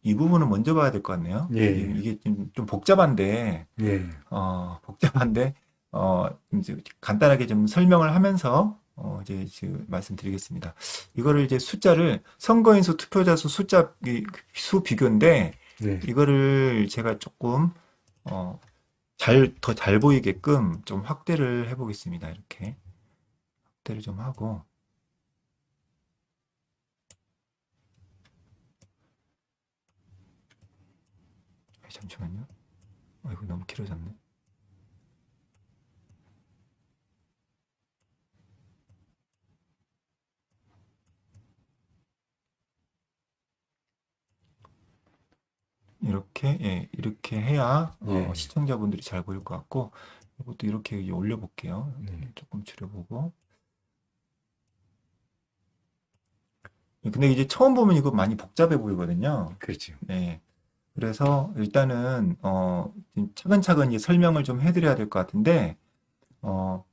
이 부분은 먼저 봐야 될 것 같네요. 예, 예, 이게 좀 복잡한데, 예, 복잡한데, 이제 간단하게 좀 설명을 하면서, 이제 지금 말씀드리겠습니다. 이거를 이제 숫자를 선거인수 투표자 수 숫자 수 비교인데, 예. 이거를 제가 조금, 어, 더 잘 보이게끔 좀 확대를 해보겠습니다. 이렇게. 확대를 좀 하고, 잠시만요. 이거 너무 길어졌네. 이렇게, 예, 이렇게 해야 예. 시청자분들이 잘 보일 것 같고, 이것도 이렇게 올려볼게요. 네. 조금 줄여보고. 근데 이제 처음 보면 이거 많이 복잡해 보이거든요. 그렇죠. 네. 그래서 일단은, 차근차근 이 설명을 좀 해드려야 될 것 같은데, 어,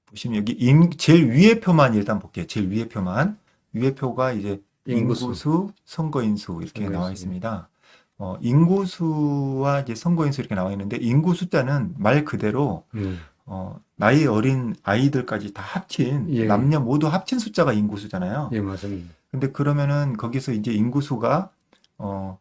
보시면 여기 제일 위에 표만 일단 볼게요. 제일 위에 표만. 위에 표가 이제 인구수, 인구수, 선거인수 이렇게 나와 선거인수. 예. 있습니다. 인구수와 이제 선거인수 이렇게 나와 있는데, 인구 숫자는 말 그대로 음. 나이 어린 아이들까지 다 합친, 예, 남녀 모두 합친 숫자가 인구수잖아요. 예, 맞습니다. 근데 그러면은 거기서 이제 인구수가, 어,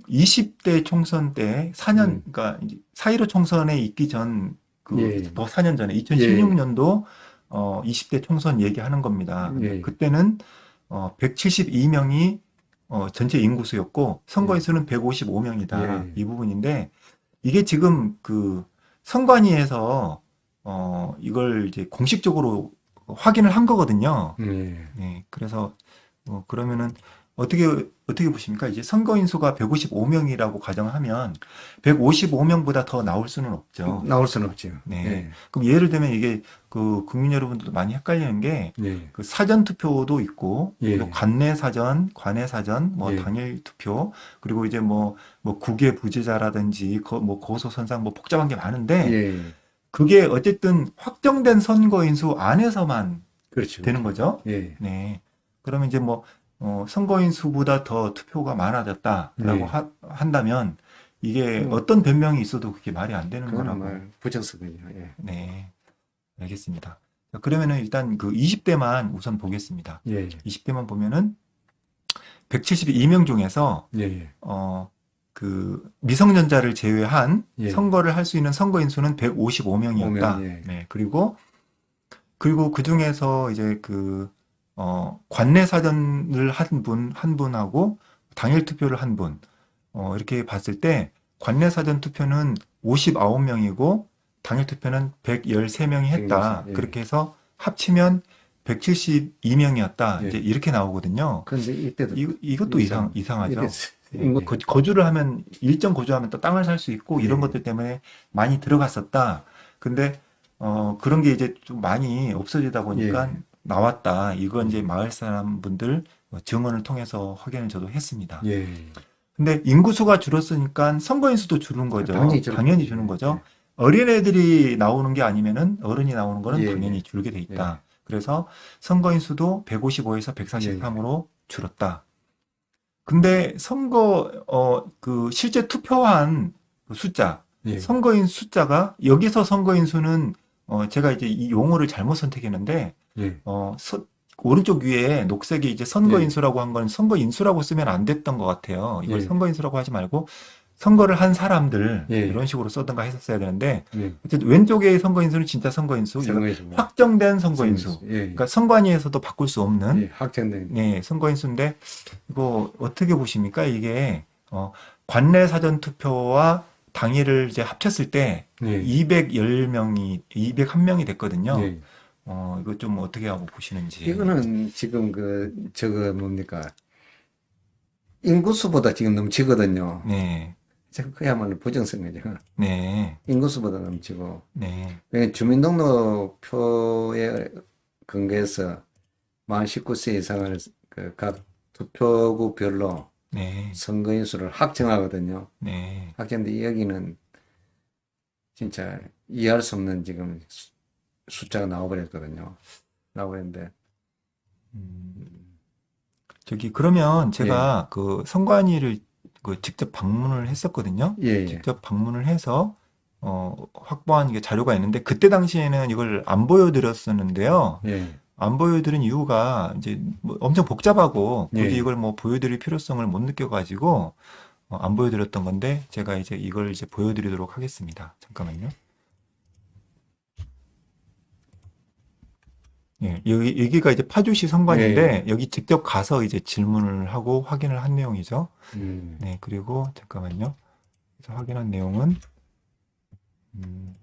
20대 총선 때 4년, 음. 그러니까 이제 4.15 총선에 있기 전, 예, 더 4년 전에, 예, 2016년도, 20대 총선 얘기하는 겁니다. 근데 예, 그때는, 172명이, 전체 인구수였고, 예, 선거인수는 155명이다. 예, 이 부분인데, 이게 지금 선관위에서 이걸 이제 공식적으로 확인을 한 거거든요. 예. 네, 그래서 그러면은 어떻게 보십니까? 이제 선거인 수가 155명이라고 가정하면 155명보다 더 나올 수는 없죠. 나올 수는 없죠. 네. 예, 그럼 예를 들면 이게 국민 여러분들도 많이 헷갈리는 게 예, 사전 투표도 있고 또 예, 관내 사전, 관외 사전, 뭐 예, 당일 투표 그리고 이제 뭐 국외 부재자라든지 뭐 고소 선상 뭐 복잡한 게 많은데 예. 그게 어쨌든 확정된 선거인 수 안에서만 그렇죠, 되는 그렇죠. 거죠. 예, 네. 그러면 이제 선거인 수보다 더 투표가 많아졌다라고 예. 한다면 이게 뭐, 어떤 변명이 있어도 그게 말이 안 되는 그거는 거라고. 말 부정성이죠. 예, 네. 알겠습니다. 자, 그러면은 일단 20대만 우선 보겠습니다. 예, 20대만 보면은 172명 중에서 예, 예, 미성년자를 제외한 예. 선거를 할 수 있는 선거인 수는 5명, 155명이었다. 예, 네. 그리고 그 중에서 이제 관내 사전을 한 분하고 당일 투표를 한 분, 이렇게 봤을 때 관내 사전 투표는 59명이고 당일 투표는 113명이 110, 했다. 예, 그렇게 해서 합치면 172명이었다. 이제 예. 이렇게 나오거든요. 그런데 이때도 이것도 이상하죠. 이랬어요. 예, 예, 거주를 하면, 일정 거주하면 또 땅을 살 수 있고, 이런 예, 것들 때문에 많이 들어갔었다. 근데, 그런 게 이제 좀 많이 없어지다 보니까 예, 나왔다. 이건 이제 예, 마을 사람분들 증언을 통해서 확인을 저도 했습니다. 예. 근데 인구수가 줄었으니까 선거인 수도 줄은 당연히 거죠. 저렇게, 당연히 주는 예, 거죠. 예, 어린애들이 나오는 게 아니면은 어른이 나오는 거는 예, 당연히 줄게 돼 예, 있다. 그래서 선거인 수도 155에서 예, 예. 143으로 줄었다. 근데 실제 투표한 그 숫자, 예. 선거인 숫자가, 여기서 선거인 수는, 제가 이제 이 용어를 잘못 선택했는데, 예, 오른쪽 위에 녹색이 이제 선거인 예, 수라고 한 건 선거인 수라고 쓰면 안 됐던 것 같아요. 이걸 예, 선거인 수라고 하지 말고, 선거를 한 사람들, 예, 이런 식으로 써든가 했었어야 되는데, 예. 어쨌든 왼쪽의 선거인 수는 진짜 선거인 수, 이거 선거에서 뭐, 확정된 선거인 수. 선거에서, 예, 그러니까 선관위에서도 바꿀 수 없는 예, 확정된, 네, 선거인수인데, 이거 어떻게 보십니까? 이게, 관내 사전 투표와 당일을 이제 합쳤을 때 예, 201명이 됐거든요. 예. 이거 좀 어떻게 하고 보시는지. 이거는 지금 저거 뭡니까? 인구수보다 지금 넘치거든요. 네, 그야말로 부정선거죠. 네, 인구수보다 넘치고. 네, 그러니까 주민등록표에 근거해서 만 19세 이상을 각 투표구별로 네, 선거인수를 확정하거든요. 네. 확정인데 여기는 진짜 이해할 수 없는 지금 숫자가 나와버렸거든요. 나와버렸는데, 음, 그러면 예, 제가 그 선관위를 그 직접 방문을 했었거든요. 예, 예, 직접 방문을 해서, 확보한 게 자료가 있는데, 그때 당시에는 이걸 안 보여드렸었는데요. 예, 안 보여드린 이유가 이제 뭐 엄청 복잡하고 굳이 예. 이걸 뭐 보여드릴 필요성을 못 느껴가지고, 안 보여드렸던 건데, 제가 이제 이걸 이제 보여드리도록 하겠습니다. 잠깐만요. 예, 여기가 이제 파주시 예. 선관인데, 여기 직접 가서 이제 질문을 하고 확인을 한 내용이죠. 음, 네, 그리고 잠깐만요. 그래서 확인한 내용은, 음,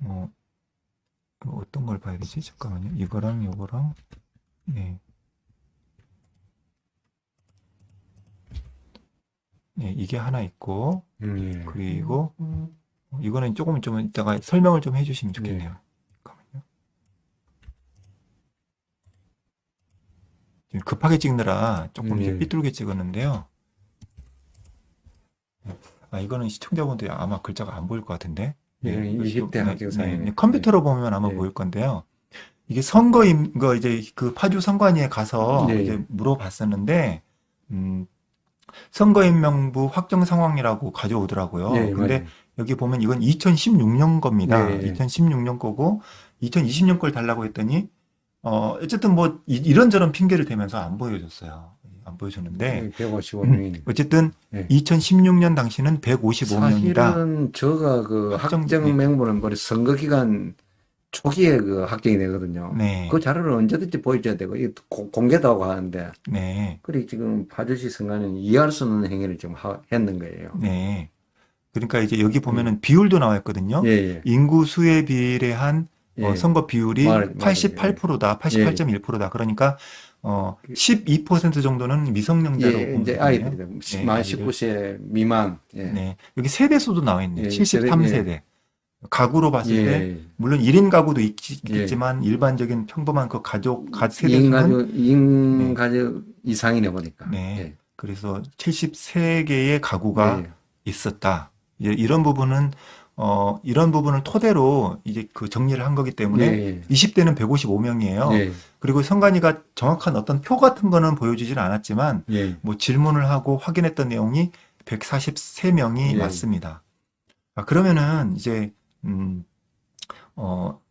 어, 어떤 걸 봐야 되지? 잠깐만요. 이거랑 요거랑, 네, 네, 이게 하나 있고, 예, 그리고 이거는 조금 좀 이따가 설명을 좀 해주시면 예, 좋겠네요. 잠깐만요. 지금 급하게 찍느라 조금 이제 예. 삐뚤게 찍었는데요. 이거는 시청자분들이 아마 글자가 안 보일 것 같은데. 이건 이거 20대 네, 학생사회네. 컴퓨터로 보면 아마 예, 보일 건데요. 이게 선거인 거 이제 그 파주 선관위에 가서 예, 이제 물어봤었는데, 음, 선거인명부 확정 상황이라고 가져오더라고요. 예, 근데 맞아요. 여기 보면 이건 2016년 겁니다. 예, 2016년 거고 2020년 걸 달라고 했더니 어쨌든 뭐 이런저런 핑계를 대면서 안 보여줬어요. 안 보여줬는데 155명이니까. 어쨌든 예. 2016년 당시는 155명이다. 사실은 저가 그 확정, 확정 네. 맹물은 뭐 선거 기간 초기에 그 확정이 되거든요. 네. 그 자료를 언제든지 보여줘야 되고, 이게 공개도 하고 하는데, 네. 그리고 지금 파주시 선관위는 이해할 수 없는 행위를 지금 했는 거예요. 네. 그러니까 이제 여기 보면은 비율도 나와 있거든요. 예, 예, 인구 수에 비례한 예. 선거 비율이 맞아요. 88%다. 예. 88.1%다. 그러니까 12% 정도는 미성년자로 예, 보면 이제 되거든요. 아이들이다. 네, 만 아이들. 19세 미만. 예. 네. 여기 세대수도 나와 있네요. 예, 73세대. 가구로 봤을 때 예. 물론 1인 가구도 예. 있겠지만 일반적인 평범한 그 가족 이인 세대수는 가족, 이인 네. 가족 이상이네 보니까. 네. 그래서 73개의 가구가 예. 있었다. 이런 부분은 이런 부분을 토대로 이제 그 정리를 한 거기 때문에 예. 20대는 155명이에요. 예. 그리고 선관위가 정확한 어떤 표 같은 거는 보여주질 않았지만 예. 뭐 질문을 하고 확인했던 내용이 143명이 예. 맞습니다. 그러면은 이제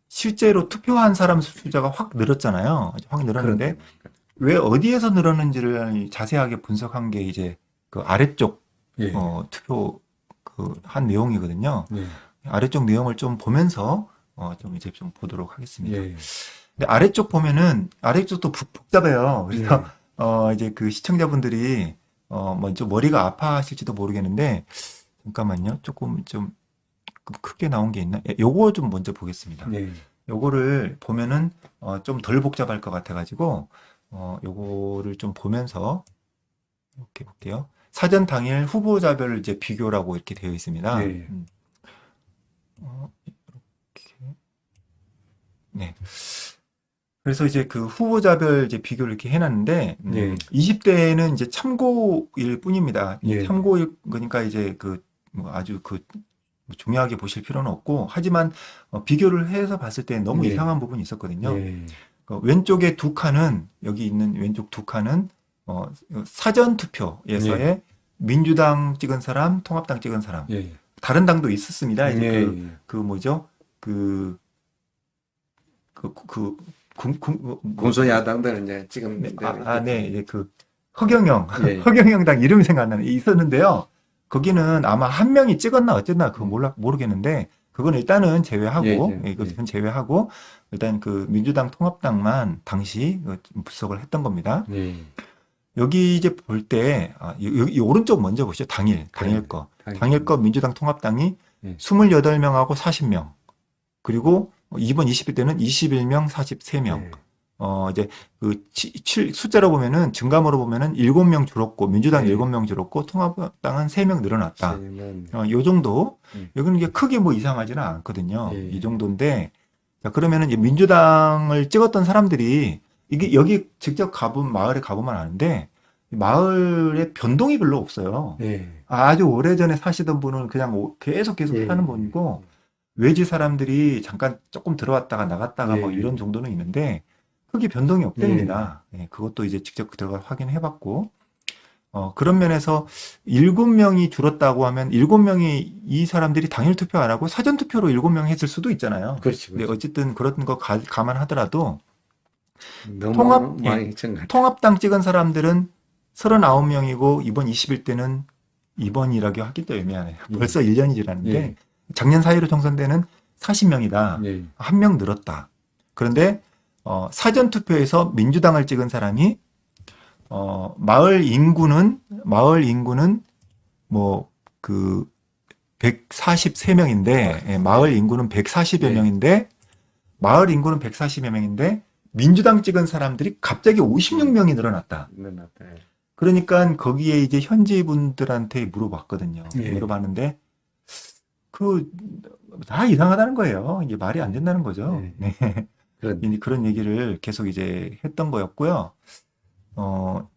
실제로 투표한 사람 숫자가 확 늘었잖아요. 확 늘었는데 그런데. 왜 어디에서 늘었는지를 자세하게 분석한 게 이제 그 아래쪽 예. 투표 그 한 내용이거든요. 예. 아래쪽 내용을 좀 보면서 좀 이제 좀 보도록 하겠습니다. 예. 근데 아래쪽 보면은 아래쪽도 복잡해요. 그래서 예. 이제 그 시청자분들이 먼저 머리가 아파하실지도 모르겠는데 잠깐만요. 조금 좀 크게 나온 게 있나? 요거 좀 먼저 보겠습니다. 예. 요거를 보면은 좀 덜 복잡할 것 같아가지고 요거를 좀 보면서 이렇게 볼게요. 사전 당일 후보자별 이제 비교라고 이렇게 되어 있습니다. 예. 이렇게. 네. 그래서 이제 그 후보자별 이제 비교를 이렇게 해놨는데, 예. 20대는 이제 참고일 뿐입니다. 예. 참고일, 그러니까 이제 뭐 아주 중요하게 보실 필요는 없고, 하지만 비교를 해서 봤을 때 너무 예. 이상한 부분이 있었거든요. 예. 왼쪽에 두 칸은, 여기 있는 왼쪽 두 칸은, 사전 투표에서의 예. 민주당 찍은 사람, 통합당 찍은 사람. 예. 다른 당도 있었습니다. 이제 예. 뭐죠? 군소야당들은 이제 지금 네. 이제 허경영, 예. 허경영당 이름이 생각 안 나네. 있었는데요. 거기는 아마 한 명이 찍었나 어쨌나 그거 모르겠는데, 그건 일단은 제외하고, 예. 이것은 제외하고, 일단 민주당 통합당만 당시 분석을 했던 겁니다. 예. 여기 이제 볼 때, 이 오른쪽 먼저 보시죠. 당일 거. 당일 거 민주당 통합당이 예. 28명하고 40명. 그리고 이번 20일 때는 21명, 43명. 예. 이제 숫자로 보면은 증감으로 보면은 7명 줄었고 민주당 예. 7명 줄었고 통합당은 3명 늘어났다. 세면. 요 정도. 예. 여기는 이게 크게 뭐 이상하지는 않거든요. 예. 이 정도인데 자, 그러면은 이제 민주당을 찍었던 사람들이 이게 여기 직접 마을에 가보면 아는데 마을에 변동이 별로 없어요. 예. 아주 오래전에 사시던 분은 그냥 계속 예. 사는 분이고 외지 사람들이 잠깐 조금 들어왔다가 나갔다가 예, 뭐 예. 이런 정도는 있는데 크게 변동이 없답니다. 예, 그것도 이제 직접 들어가 확인해 봤고, 그런 면에서 7명이 줄었다고 하면 7명이 이 사람들이 당일 투표 안 하고 사전 투표로 7명 했을 수도 있잖아요. 그렇지, 근데 그렇지. 어쨌든 그런 거 감안하더라도 너무 통합, 많이 예, 했던 것 같아. 통합당 찍은 사람들은 39명이고 이번 21대는 이번이라고 하기 또 애매하네요. 벌써 1년이 지났는데 예. 작년 4.15 총선 때는 40명이다. 예. 한 명 늘었다. 그런데 사전 투표에서 민주당을 찍은 사람이 마을 인구는 뭐 그 143명인데 마을 인구는 140여 네. 명인데 마을 인구는 140여 명인데 민주당 찍은 사람들이 갑자기 56명이 늘어났다. 늘어났다. 예. 그러니까 거기에 이제 현지 분들한테 물어봤거든요. 예. 물어봤는데 다 이상하다는 거예요. 이게 말이 안 된다는 거죠. 예. 네. 그런 그런 얘기를 계속 이제 했던 거였고요.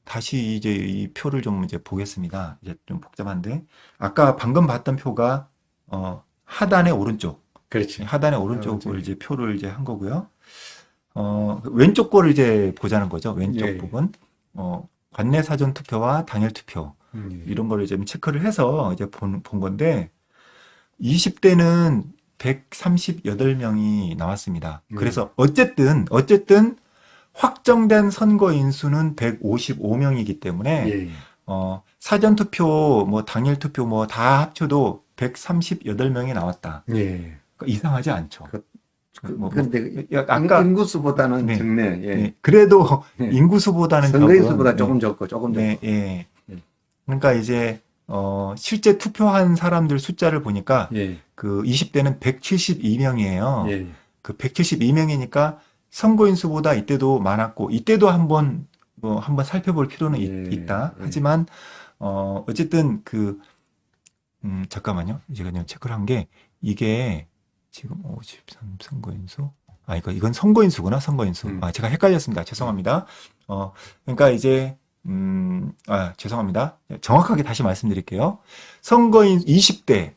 다시 이제 이 표를 좀 이제 보겠습니다. 이제 좀 복잡한데 아까 방금 봤던 표가 하단의 오른쪽, 그렇지. 하단의 오른쪽을 오른쪽에. 이제 표를 이제 한 거고요. 왼쪽 거를 이제 보자는 거죠. 왼쪽 예. 부분. 관내 사전 투표와 당일 투표 이런 거를 이제 체크를 해서 이제 본 건데 20대는 138명이 나왔습니다. 그래서 어쨌든 확정된 선거 인수는 155명이기 때문에 예. 사전 투표 뭐 당일 투표 뭐 다 합쳐도 138명이 나왔다. 예. 그러니까 이상하지 않죠. 근데 아까 인구수보다는 네. 적네. 예. 네, 그래도 네. 인구수보다는 선거인수보다 적은, 조금 적고 조금 네, 적고. 예. 그러니까 이제 실제 투표한 사람들 숫자를 보니까 예. 그 20대는 172명이에요. 예. 그 172명이니까 선거인수보다 이때도 많았고 이때도 한번 살펴볼 필요는 예. 있다. 예. 하지만 어쨌든 잠깐만요. 제가 그냥 체크를 한 게 이게 지금 53 선거인수. 이건 선거인수구나. 선거인수. 제가 헷갈렸습니다. 죄송합니다. 그러니까 이제 죄송합니다. 정확하게 다시 말씀드릴게요. 선거인 20대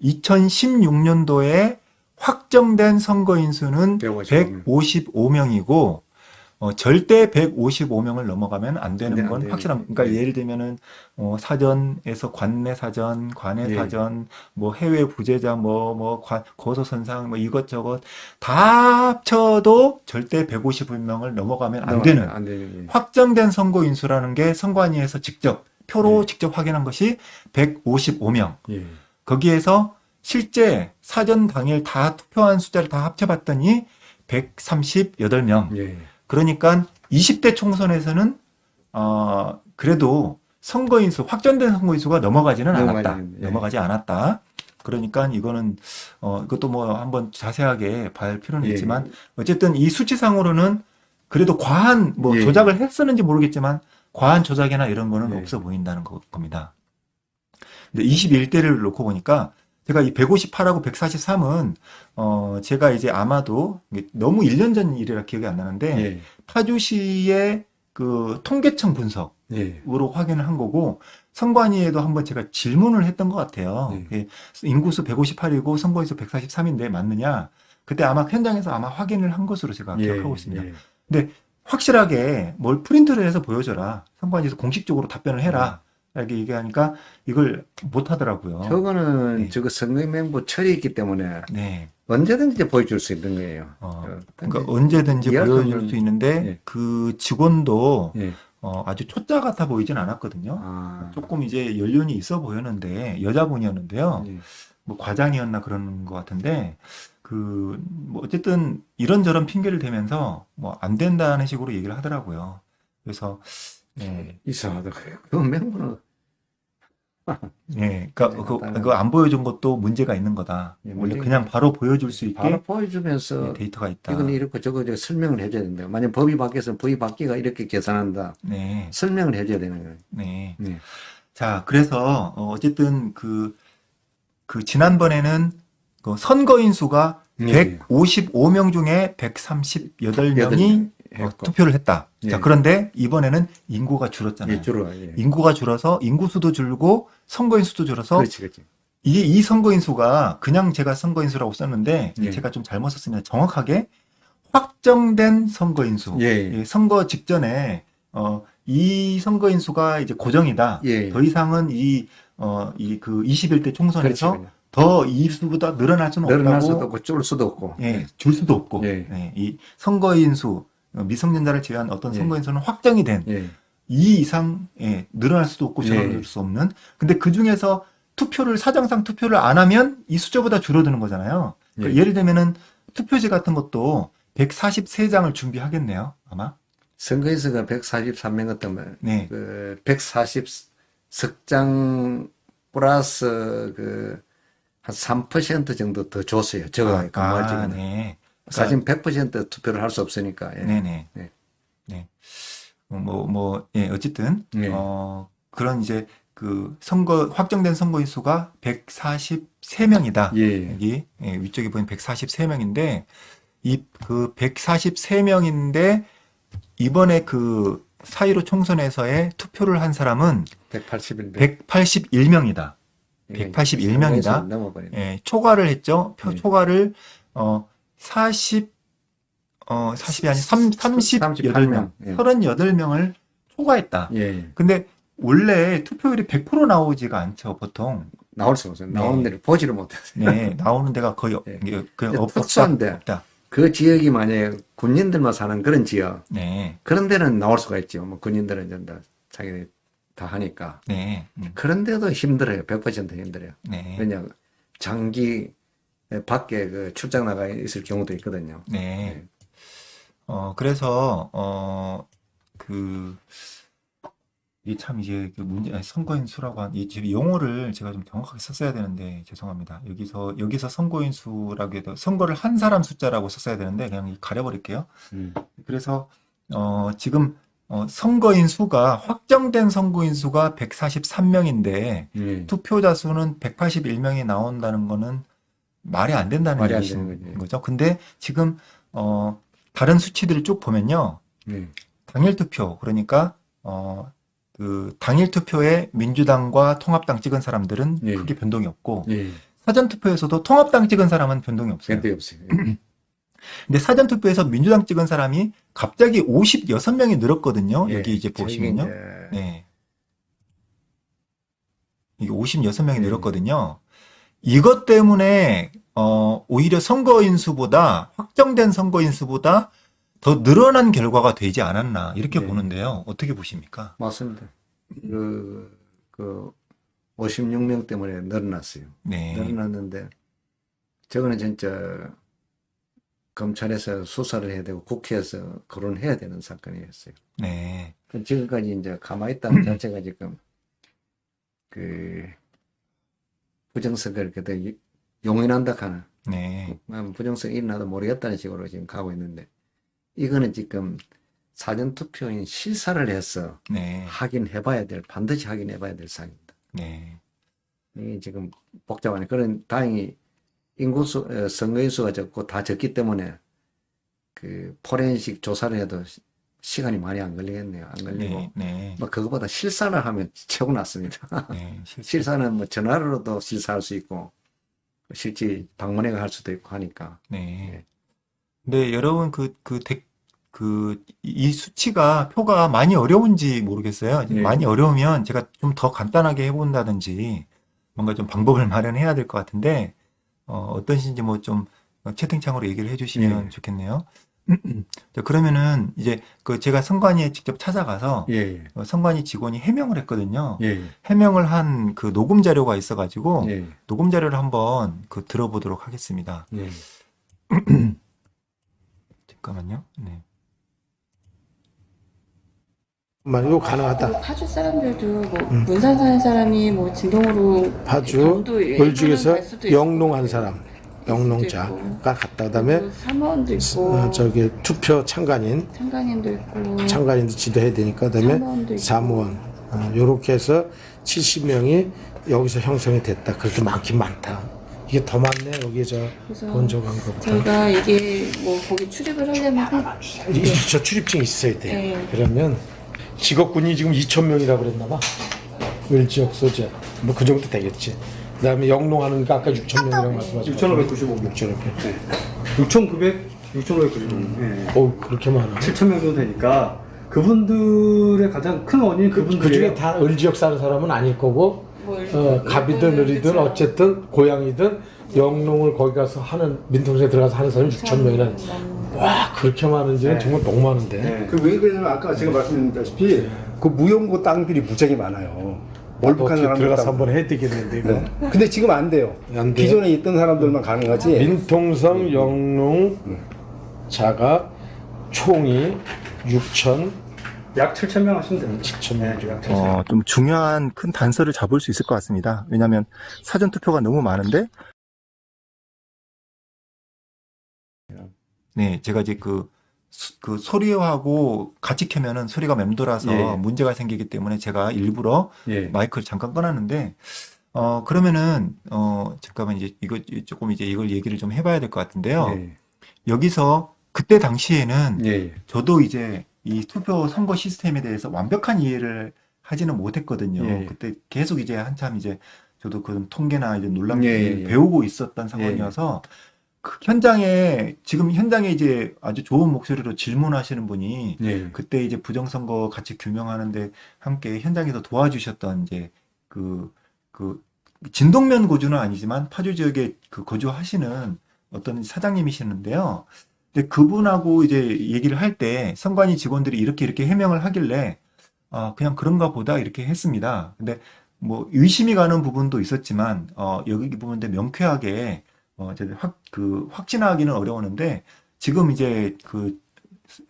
2016년도에 확정된 선거인 수는 155명이고 절대 155명을 넘어가면 안 되는 건 확실한. 그러니까 예를 들면은 사전에서 관내 사전, 관외 예. 사전, 뭐 해외 부재자, 고소 선상, 뭐 이것저것 다 합쳐도 절대 155명을 넘어가면 안 되는 예. 확정된 선거 인수라는 게 선관위에서 직접 표로 예. 직접 확인한 것이 155명. 예. 거기에서 실제 사전 당일 다 투표한 숫자를 다 합쳐봤더니 138명. 예. 그러니까 20대 총선에서는 그래도 확정된 선거인수가 넘어가지는 않았다. 예. 넘어가지 않았다. 그러니까 이거는 이것도 뭐 한번 자세하게 봐야 할 필요는 예. 있지만 어쨌든 이 수치상으로는 그래도 과한 예. 조작을 했었는지 모르겠지만 과한 조작이나 이런 거는 예. 없어 보인다는 겁니다. 근데 21대를 놓고 보니까 제가 이 158하고 143은 제가 이제 아마도 너무 1년 전 일이라 기억이 안 나는데 예. 파주시의 그 통계청 분석으로 예. 확인을 한 거고 선관위에도 한번 제가 질문을 했던 것 같아요. 인구수 158이고 선거인수 143인데 맞느냐? 그때 아마 현장에서 확인을 한 것으로 제가 기억하고 있습니다. 예. 근데 확실하게 뭘 프린트를 해서 보여줘라. 선관위에서 공식적으로 답변을 해라. 이렇게 얘기하니까 이걸 못 하더라고요. 저거는 네. 저거 선거인명부 처리 있기 때문에 네. 언제든지 보여줄 수 있는 거예요. 그러니까 언제든지 이해할 보여줄 수는- 수 있는데 예. 그 직원도 예. 아주 초짜 같아 보이진 않았거든요. 조금 이제 연륜이 있어 보였는데 여자분이었는데요. 예. 뭐 과장이었나 그런 것 같은데 뭐 어쨌든 이런저런 핑계를 대면서 뭐 안 된다는 식으로 얘기를 하더라고요. 그래서 이상하다. 그 명분은 그러니까 그거 안 보여준 것도 문제가 있는 거다. 예, 원래 문제가- 그냥 바로 보여줄 수 있게 바로 보여주면서 데이터가 있다. 이건 이렇고 저거 설명을 해줘야 된다. 만약 법이 바뀌어서 법이 바뀌가 이렇게 계산한다. 네, 설명을 해줘야 되는 거예요. 네. 네. 자, 그래서 어쨌든 그 지난번에는 그 선거인 수가 네. 155명 중에 138명이 했고. 투표를 했다. 예. 자, 그런데 이번에는 인구가 줄었잖아요. 예, 주로. 예. 인구가 줄어서 인구수도 줄고 선거인 수도 줄어서 그렇지, 그렇지. 이 선거인 수가 그냥 제가 선거인 수라고 썼는데 예. 제가 좀 잘못 썼습니다. 정확하게 확정된 선거인 수. 예. 이 선거 직전에 이 선거인 수가 이제 고정이다. 예. 더 이상은 이 그 21대 총선에서 그렇죠. 더 이 수보다 늘어날 수는 늘어날 없다고. 수도 없고 줄 수도 없고. 예, 줄 수도 없고. 예. 예, 이 선거인 수, 미성년자를 제외한 어떤 예. 선거인 수는 확정이 된 예. 이 이상 늘어날 수도 없고 줄어들 예. 수 없는. 근데 그 중에서 사정상 투표를 안 하면 이 숫자보다 줄어드는 거잖아요. 그러니까 예. 예를 들면은 투표지 같은 것도 143장을 준비하겠네요, 아마. 선거인수가 143명 같으면 네, 그 140석장 플러스 그 한 3% 정도 더 줬어요. 저거 건물지구는. 네, 사실 100% 투표를 할 수 없으니까. 예. 네네, 네. 네. 예, 어쨌든 예. 그런 이제 그 확정된 선거인 수가 143명이다. 예. 여기 위쪽에 보면 143명인데 이 그 143명인데 이번에 그 4.15 총선에서의 투표를 한 사람은 181명. 181명이다. 181명이다. 넘어버리네. 예, 초과를 했죠. 예. 초과를 40이 아니 38명, 예. 38명을 초과했다. 예. 근데 원래 투표율이 100% 나오지가 않죠, 보통. 나올 수가 없어요. 네. 나오는 데를 보지를 못해서. 네, 나오는 데가 거의 예. 그냥 특수한데. 없다. 그 지역이 만약에 군인들만 사는 그런 지역, 네, 그런 데는 나올 수가 있죠. 뭐 군인들은 이제 다 자기들 다 하니까. 네, 그런데도 힘들어요. 100% 힘들어요. 네, 왜냐, 장기 밖에 그 출장 나가 있을 경우도 있거든요. 네. 그래서 이게 참 이제 그 선거인 수라고 이 지금 용어를 제가 좀 정확하게 썼어야 되는데 죄송합니다. 여기서 선거인 수라고 해도 선거를 한 사람 숫자라고 썼어야 되는데 그냥 가려버릴게요. 그래서 지금 선거인 수가 확정된 선거인 수가 143명인데 투표자 수는 181명이 나온다는 거는 말이 안 된다는 말이 안 얘기신 되는 거죠. 근데 지금 다른 수치들을 쭉 보면요. 당일 투표 그러니까 그 당일 투표에 민주당과 통합당 찍은 사람들은 예. 크게 변동이 없고 예. 사전 투표에서도 통합당 찍은 사람은 변동이 없어요. 그게 없어요. 근데 사전 투표에서 민주당 찍은 사람이 갑자기 56명이 늘었거든요. 예. 여기 이제 보시면요. 저기 이제 네. 이게 56명이 예. 늘었거든요. 이것 때문에 오히려 선거인 수보다 확정된 선거인 수보다 더 늘어난 결과가 되지 않았나 이렇게 네. 보는데요. 어떻게 보십니까? 맞습니다. 그 56명 때문에 늘어났어요. 네. 늘어났는데, 저거는 진짜 검찰에서 수사를 해야 되고 국회에서 거론해야 되는 사건이었어요. 네. 지금까지 이제 가만히 있다는 자체가 지금 그 부정선거를 그때 용인한다 하나. 네. 부정선거 일어나도 모르겠다는 식으로 지금 가고 있는데, 이거는 지금 사전투표인 실사를 해서 네. 반드시 확인해봐야 될 사항입니다. 네. 이게 지금 복잡하네. 그런, 다행히 선거인수가 적고 다 적기 때문에 그 포렌식 조사를 해도 시간이 많이 안 걸리겠네요. 안 걸리고. 네. 네. 뭐 그거보다 실사를 하면 최고 낫습니다. 네. 실사는 뭐 전화로도 실사할 수 있고, 실제 방문해가 할 수도 있고 하니까. 네. 근데 여러분 이 수치가 표가 많이 어려운지 모르겠어요. 네. 많이 어려우면 제가 좀 더 간단하게 해본다든지 뭔가 좀 방법을 마련해야 될 것 같은데 어떠신지 뭐 좀 채팅창으로 얘기를 해주시면 네. 좋겠네요. 자, 그러면은 이제 제가 선관위에 직접 찾아가서 예, 선관위 직원이 해명을 했거든요. 예, 해명을 한 그 녹음 자료가 있어가지고 예, 녹음 자료를 한번 들어보도록 하겠습니다. 예. 잠깐만요. 네. 이거 가능하다. 그리고 파주 사람들도 뭐 문산 사는 사람이 뭐 진동으로 파주, 경도 벌주에서 갈 수도 있고, 영농한 사람, 영농자가 갔다. 그다음에 그리고 사무원도 있고 저기 투표 참관인, 참관인도 있고 참관인도 지도해야 되니까 그다음에 사무원도 있고. 사무원 요렇게 해서 70명이 여기서 형성이 됐다. 그렇게 많긴 많다. 이게 더 많네. 여기 그래서 먼저 간 거보다. 저희가 이게 뭐 거기 출입을 하려면 저 출입증이 있어야 돼. 네. 그러면 직업군이 지금 2,000명이라고 그랬나 봐. 을지역 소재. 뭐 그 정도 되겠지. 그다음에 영농하는 게 아까 6,000명이라고 말씀하셨죠. 6,595명. 6,595명. 예. 그렇게 많아. 7,000명 정도 되니까 그분들의 가장 큰 원인이 그 그분들이 중에 다 을지역 사는 사람은 아닐 거고, 갑이든 을이든 어쨌든 고양이든 영농을 거기 가서 하는 민통선에 들어가서 하는 사람이 6,000명이나. 와, 그렇게 많은지는 네. 정말 너무 많은데. 네. 그 왜 그러냐면 아까 제가 말씀드렸다시피 그 무용고 땅들이 무지하게 많아요. 월북한 어떻게 사람들 들어가서 땅. 한번 해야 되겠는데 이거. 네. 근데 지금 안 돼요. 안 돼요? 기존에 있던 사람들만 가능하지. 민통성, 영농, 자가 총이 6천, 약 7,000명 하시면 됩니다. 7,000명 네, 약 7,000명. 좀 중요한 큰 단서를 잡을 수 있을 것 같습니다. 왜냐하면 사전 투표가 너무 많은데, 네, 제가 이제 그 소리하고 같이 켜면은 소리가 맴돌아서 예. 문제가 생기기 때문에 제가 일부러 예. 마이크를 잠깐 꺼놨는데, 그러면은, 잠깐만 이제 조금 이제 이걸 얘기를 좀 해봐야 될 것 같은데요. 예. 여기서 그때 당시에는 예. 저도 이제 이 투표 선거 시스템에 대해서 완벽한 이해를 하지는 못했거든요. 예. 그때 계속 이제 한참 이제 저도 그런 통계나 이제 논란 예, 예. 배우고 있었던 상황이어서 그 지금 현장에 이제 아주 좋은 목소리로 질문하시는 분이 예. 그때 이제 부정선거 같이 규명하는데 함께 현장에서 도와주셨던 이제 그 진동면 고주는 아니지만 파주 지역에 그 거주하시는 어떤 사장님이시는데요. 근데 그분하고 이제 얘기를 할 때 선관위 직원들이 이렇게 해명을 하길래 그냥 그런가 보다 이렇게 했습니다. 근데 뭐 의심이 가는 부분도 있었지만 여기 부분인데 명쾌하게 확진하기는 어려웠는데 지금 이제 그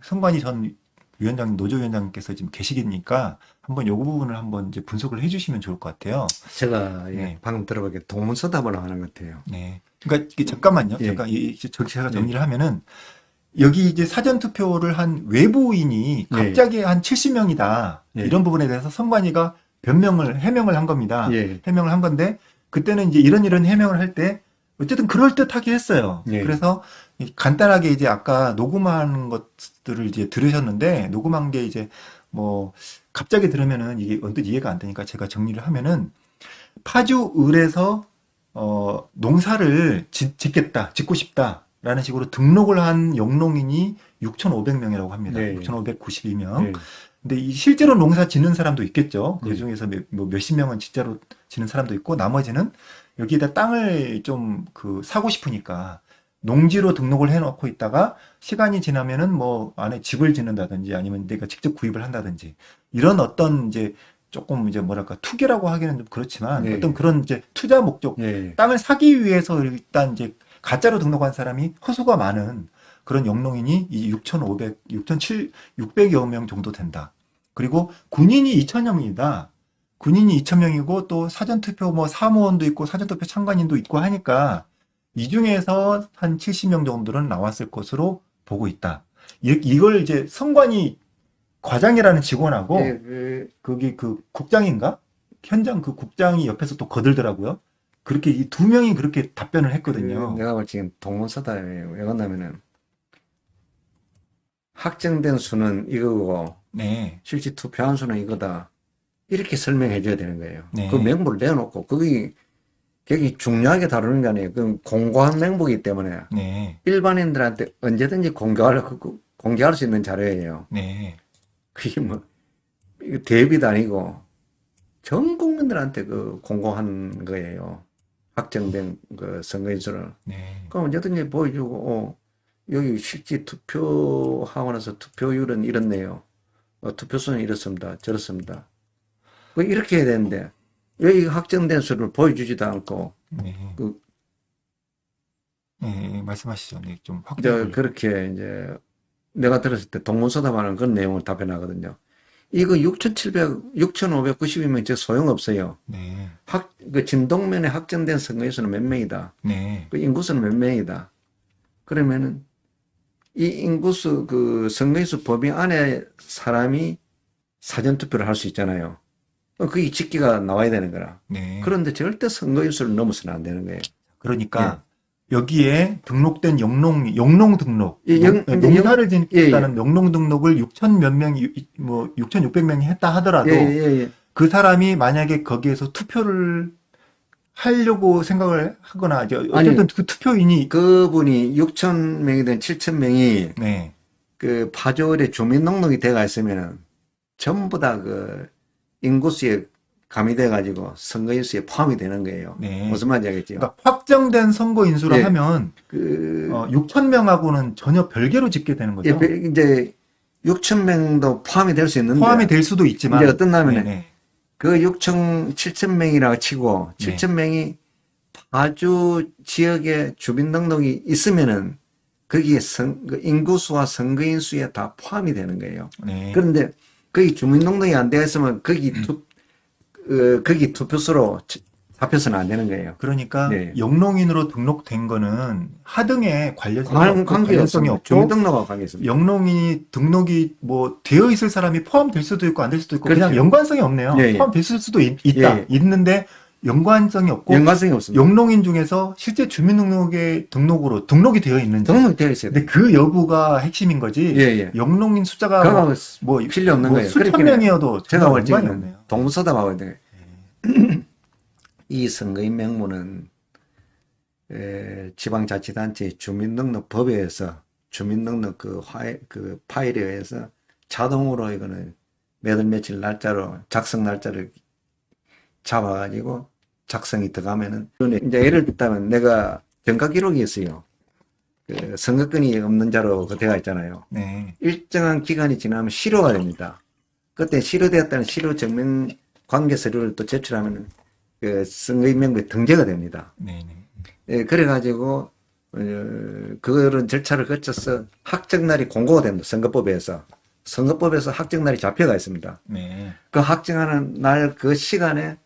선관위 전 위원장 노조위원장께서 지금 계시니까 한번 요 부분을 한번 이제 분석을 해주시면 좋을 것 같아요. 제가 네. 방금 들어보기에 동문서답을 하는 것 같아요. 네. 그러니까 이게 잠깐만요. 예. 잠깐 제가 정리를 하면은 여기 이제 사전 투표를 한 외부인이 갑자기 한 70명이다. 예. 이런 부분에 대해서 선관위가 해명을 한 겁니다. 예. 해명을 한 건데 그때는 이제 이런 해명을 할 때 어쨌든 그럴듯하게 했어요. 예. 그래서 간단하게 이제 아까 녹음한 것들을 이제 들으셨는데 녹음한 게 이제 뭐 갑자기 들으면은 이게 언뜻 이해가 안 되니까 제가 정리를 하면은 파주 을에서 농사를 짓고 싶다라는 식으로 등록을 한 영농인이 6,500명이라고 합니다. 네. 6,592명. 예. 근데 실제로 농사 짓는 사람도 있겠죠. 네. 그 중에서 몇십 명은 진짜로 짓는 사람도 있고, 나머지는 여기에다 땅을 좀 사고 싶으니까 농지로 등록을 해놓고 있다가 시간이 지나면은 뭐 안에 집을 짓는다든지 아니면 내가 직접 구입을 한다든지 이런 어떤 이제 조금 이제 뭐랄까 투기라고 하기는 좀 그렇지만 네. 어떤 그런 이제 투자 목적 예. 땅을 사기 위해서 일단 이제 가짜로 등록한 사람이 허수가 많은 그런 영농인이 이 6,600여 명 정도 된다. 그리고 군인이 2,000명이다. 군인이 2,000명이고 또 사전투표 뭐 사무원도 있고 사전투표 참관인도 있고 하니까 이 중에서 한 70명 정도는 나왔을 것으로 보고 있다. 이걸 이제 선관위 과장이라는 직원하고 예, 거기 그 국장인가? 현장 그 국장이 옆에서 또 거들더라고요. 그렇게 이 두 명이 그렇게 답변을 했거든요. 내가 볼 지금 동문서답이에요. 왜 그러냐면은 확정된 수는 이거고 네. 실제 투표한 수는 이거다. 이렇게 설명해 줘야 되는 거예요. 네. 그 명부를 내놓고 거기 중요하게 다루는 게 아니에요. 그 공고한 명부이기 때문에 네. 일반인들한테 언제든지 공개할 수 있는 자료예요. 네. 그게 뭐 이거 대비도 아니고 전 국민들한테 그 공고한 거예요. 확정된 그 선거인수를. 네. 그럼 언제든지 보여주고 여기 실제 투표하고 나서 투표율은 이렇네요. 투표수는 이렇습니다. 저렇습니다. 이렇게 해야 되는데 왜 이 확정된 수를 보여주지도 않고 네. 그- 네, 말씀하시죠. 네, 좀 확대. 그렇게 이제 내가 들었을 때 동문서답하는 그런 내용을 답변하거든요. 이거 6,592명 저 소용없어요. 네. 그 진동면에 확정된 선거인수는 몇 명이다. 네. 그 인구수는 몇 명이다. 그러면은 이 인구수 그 선거인수 범위 안에 사람이 사전투표를 할 수 있잖아요. 그게 직기가 나와야 되는 거라. 네. 그런데 절대 선거인수를 넘어서는 안 되는 거예요. 그러니까 여기에 등록된 영농 등록, 예, 농사를 짓겠다는 예, 예. 영농 등록을 6,000 몇 명이, 뭐 6,600명이 했다 하더라도 예. 그 사람이 만약에 거기에서 투표를 하려고 생각을 하거나 이제 어쨌든 그 투표인이 그분이 6천 명이든 7천 명이 네. 그 파주을에 주민등록이 돼가 있으면은 전부 다 그 인구수에 가미돼 가지고 선거인수에 포함이 되는 거예요. 네. 무슨 말인지 알겠죠? 그러니까 확정된 선거 인수라 예. 하면 그 6천 명하고는 전혀 별개로 집계 되는 거죠. 이제 6천 명도 포함이 될 수 있는데 포함이 될 수도 있지만 이제 어떤 나면은 네네. 그 6천 7천 명이라고 치고 네. 7천 명이 파주 지역에 주민등록이 있으면은 거기에 그 인구수와 선거인수에 다 포함이 되는 거예요. 네. 그런데 거기 주민등록이 안 되어 있으면 거기 투표수로 잡혀서는 안 되는 거예요. 그러니까 네. 영농인으로 등록된 거는 하등에 관련성이 관계없습니다. 없고 주민등록하고 관계 있습니다. 영농인이 등록이 뭐 되어 있을 사람이 포함될 수도 있고 안 될 수도 있고 그냥 그렇죠. 연관성이 없네요. 예, 예. 포함됐을 수도 있다. 예. 있는데 연관성이 없고 연관성이 없습니다. 영농인 중에서 실제 주민등록에 등록이 되어 있는지 등록되어 있어요. 근데 그 여부가 핵심인 거지. 예, 예. 영농인 숫자가 그거 뭐 필요 없는 뭐 거예요. 수천 그렇게 명이어도 제가 볼 연관이 적에는 없네요. 동부서답하고 이 선거인 명부는 지방자치단체 주민등록법에 의해서 주민등록 그 파일에 의해서 자동으로 이거는 몇월 며칠 날짜로 작성 날짜를 잡아가지고 작성이 들어가면은 이제 예를 들자면 내가 정가 기록이 있어요. 그 선거권이 없는 자로 그 되어 있잖아요. 네. 일정한 기간이 지나면 실효가 됩니다. 그때 실효되었다는 실효 증명 관계 서류를 또 제출하면 그 선거인 명부에 등재가 됩니다. 네. 네. 예, 그래가지고 그런 절차를 거쳐서 확정날이 공고가 됩니다. 선거법에서 확정날이 잡혀가 있습니다. 네. 그 확정하는 날 그 시간에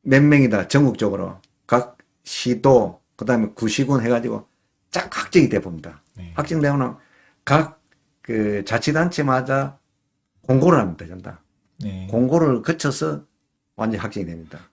몇 명이다 전국적으로 각 시도 그다음에 구시군 해가지고 쫙 확정이 돼 봅니다. 네. 확정되면 각 그 자치단체마다 공고를 합니다. 전다. 네. 공고를 거쳐서 완전히 확정이 됩니다.